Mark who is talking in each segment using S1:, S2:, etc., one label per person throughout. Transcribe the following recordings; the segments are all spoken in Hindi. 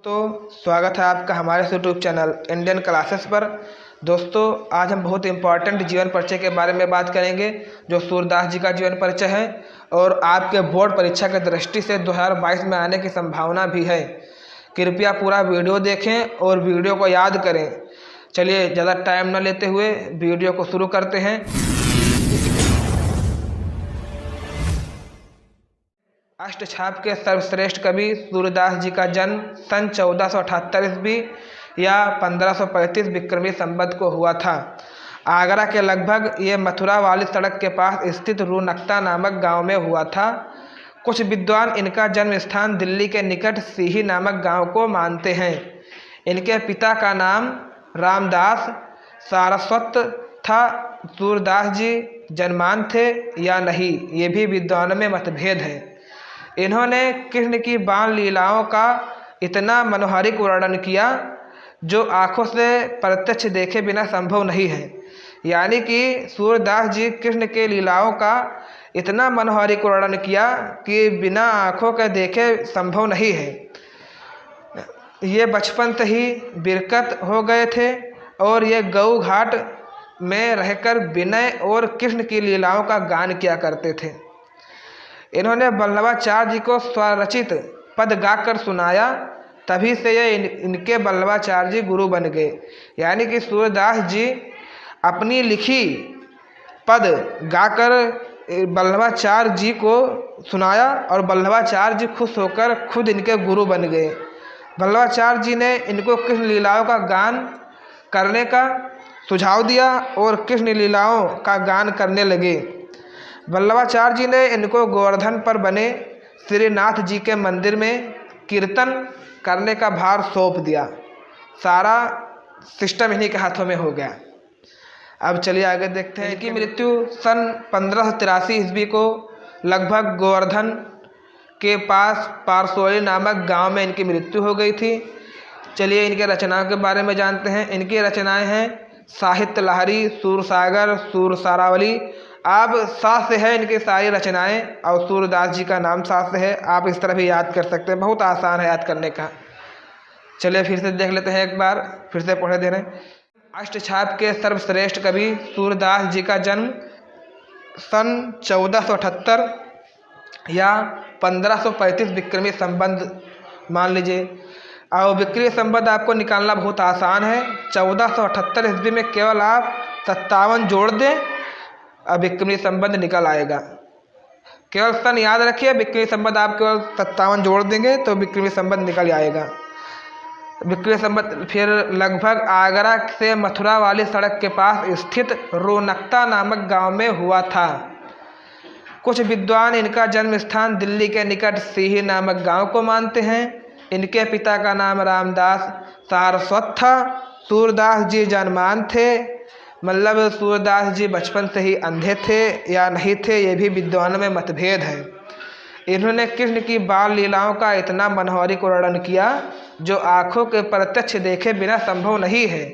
S1: तो स्वागत है आपका हमारे यूट्यूब चैनल इंडियन क्लासेस पर। दोस्तों, आज हम बहुत इम्पॉर्टेंट जीवन परिचय के बारे में बात करेंगे, जो सूरदास जी का जीवन परिचय है और आपके बोर्ड परीक्षा की दृष्टि से 2022 में आने की संभावना भी है। कृपया पूरा वीडियो देखें और वीडियो को याद करें। चलिए ज़्यादा टाइम न लेते हुए वीडियो को शुरू करते हैं। अष्टछाप के सर्वश्रेष्ठ कवि सूरदास जी का जन्म सन 1478 ईस्वी या 1535 विक्रमी संवत को हुआ था। आगरा के लगभग ये मथुरा वाली सड़क के पास स्थित रूनकता नामक गांव में हुआ था। कुछ विद्वान इनका जन्म स्थान दिल्ली के निकट सीही नामक गांव को मानते हैं। इनके पिता का नाम रामदास सारस्वत था। सूरदास जी जन्मान थे या नहीं, ये भी विद्वानों में मतभेद है। इन्होंने कृष्ण की बाल लीलाओं का इतना मनोहारिक वर्णन किया जो आँखों से प्रत्यक्ष देखे बिना संभव नहीं है। यानी कि सूरदास जी कृष्ण के लीलाओं का इतना मनोहारिक वर्णन किया कि बिना आँखों के देखे संभव नहीं है। ये बचपन से ही बिरकत हो गए थे और ये गऊ घाट में रहकर विनय और कृष्ण की लीलाओं का गान किया करते थे। इन्होंने वल्लभाचार्य जी को स्वरचित पद गाकर सुनाया, तभी से ये इनके वल्लभाचार्य जी गुरु बन गए। यानी कि सूरदास जी अपनी लिखी पद गाकर वल्लभाचार्य जी को सुनाया और वल्लभाचार्य जी खुश होकर खुद इनके गुरु बन गए। वल्लभाचार्य जी ने इनको कृष्ण लीलाओं का गान करने का सुझाव दिया और कृष्ण लीलाओं का गान करने लगे। वल्लभाचार्य जी ने इनको गोवर्धन पर बने श्रीनाथ जी के मंदिर में कीर्तन करने का भार सौंप दिया। सारा सिस्टम इन्हीं के हाथों में हो गया। अब चलिए आगे देखते हैं। इनकी मृत्यु सन 1583 ईस्वी को लगभग गोवर्धन के पास पारसोली नामक गांव में इनकी मृत्यु हो गई थी। चलिए इनके रचनाओं के बारे में जानते हैं। इनकी रचनाएं हैं साहित्य लहरी, सूरसागर, सूरसारावली। आप साथ से है इनकी सारी रचनाएं और सूरदास जी का नाम साथ से है। आप इस तरह भी याद कर सकते हैं, बहुत आसान है याद करने का। चलिए फिर से देख लेते हैं, एक बार फिर से पढ़े दे रहे हैं। अष्टछाप के सर्वश्रेष्ठ कवि सूरदास जी का जन्म सन 1478 या 1535 विक्रमी संवत मान लीजिए। और विक्रमी संवत आपको निकालना बहुत आसान है। 1478 ईस्वी में केवल आप 57 जोड़ दें, अब विक्रमी संवत निकल आएगा। केवल सन याद रखिए, विक्रमी संवत आप केवल 57 जोड़ देंगे तो विक्रमी संवत निकल आएगा। विक्रमी संवत फिर लगभग आगरा से मथुरा वाली सड़क के पास स्थित रूनकता नामक गांव में हुआ था। कुछ विद्वान इनका जन्म स्थान दिल्ली के निकट सीही नामक गांव को मानते हैं। इनके पिता का नाम रामदास सारस्वत था। सूरदास जी जन्मान थे, मतलब सूरदास जी बचपन से ही अंधे थे या नहीं थे, ये भी विद्वानों में मतभेद है। इन्होंने कृष्ण की बाल लीलाओं का इतना मनोहारिक वर्णन किया जो आँखों के प्रत्यक्ष देखे बिना संभव नहीं है।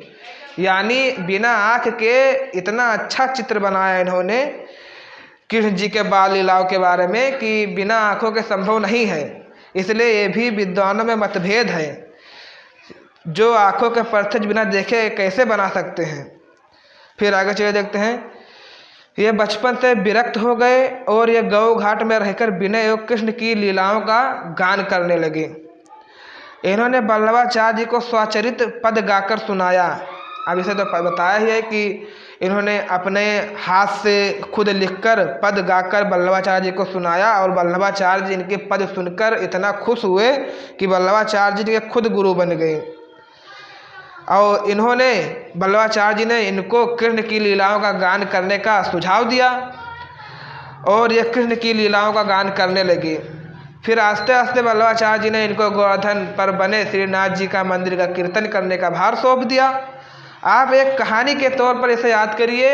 S1: यानी बिना आँख के इतना अच्छा चित्र बनाया इन्होंने कृष्ण जी के बाल लीलाओं के बारे में कि बिना आँखों के संभव नहीं है। इसलिए ये भी विद्वानों में मतभेद है, जो आँखों के प्रत्यक्ष बिना देखे कैसे बना सकते हैं। फिर आगे चलिए देखते हैं। ये बचपन से विरक्त हो गए और ये गौ घाट में रहकर विनय और कृष्ण की लीलाओं का गान करने लगे। इन्होंने वल्लभाचार्य जी को स्वचरित पद गाकर सुनाया। अब इसे तो बताया ही है कि इन्होंने अपने हाथ से खुद लिखकर पद गाकर वल्लभाचार्य जी को सुनाया और वल्लभाचार्य जी इनके पद सुनकर इतना खुश हुए कि वल्लभाचार्य जी के खुद गुरु बन गए। और इन्होंने वल्लभाचार्य जी ने इनको कृष्ण की लीलाओं का गान करने का सुझाव दिया और ये कृष्ण की लीलाओं का गान करने लगे। फिर आस्ते आस्ते वल्लभाचार्य जी ने इनको गोवर्धन पर बने श्रीनाथ जी का मंदिर का कीर्तन करने का भार सौंप दिया। आप एक कहानी के तौर पर इसे याद करिए,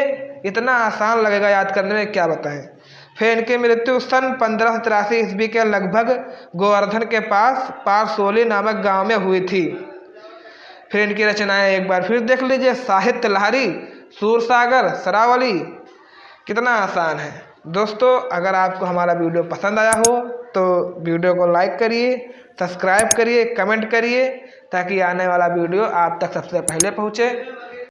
S1: इतना आसान लगेगा याद करने में, क्या बताएं। फिर इनकी मृत्यु सन 1583 ईस्वी के लगभग गोवर्धन के पास पारसोली नामक गाँव में हुई थी। फिर इनकी रचनाएं एक बार फिर देख लीजिए। साहित्य लहरी, सूरसागर, सरावली, कितना आसान है। दोस्तों, अगर आपको हमारा वीडियो पसंद आया हो तो वीडियो को लाइक करिए, सब्सक्राइब करिए, कमेंट करिए ताकि आने वाला वीडियो आप तक सबसे पहले पहुँचे।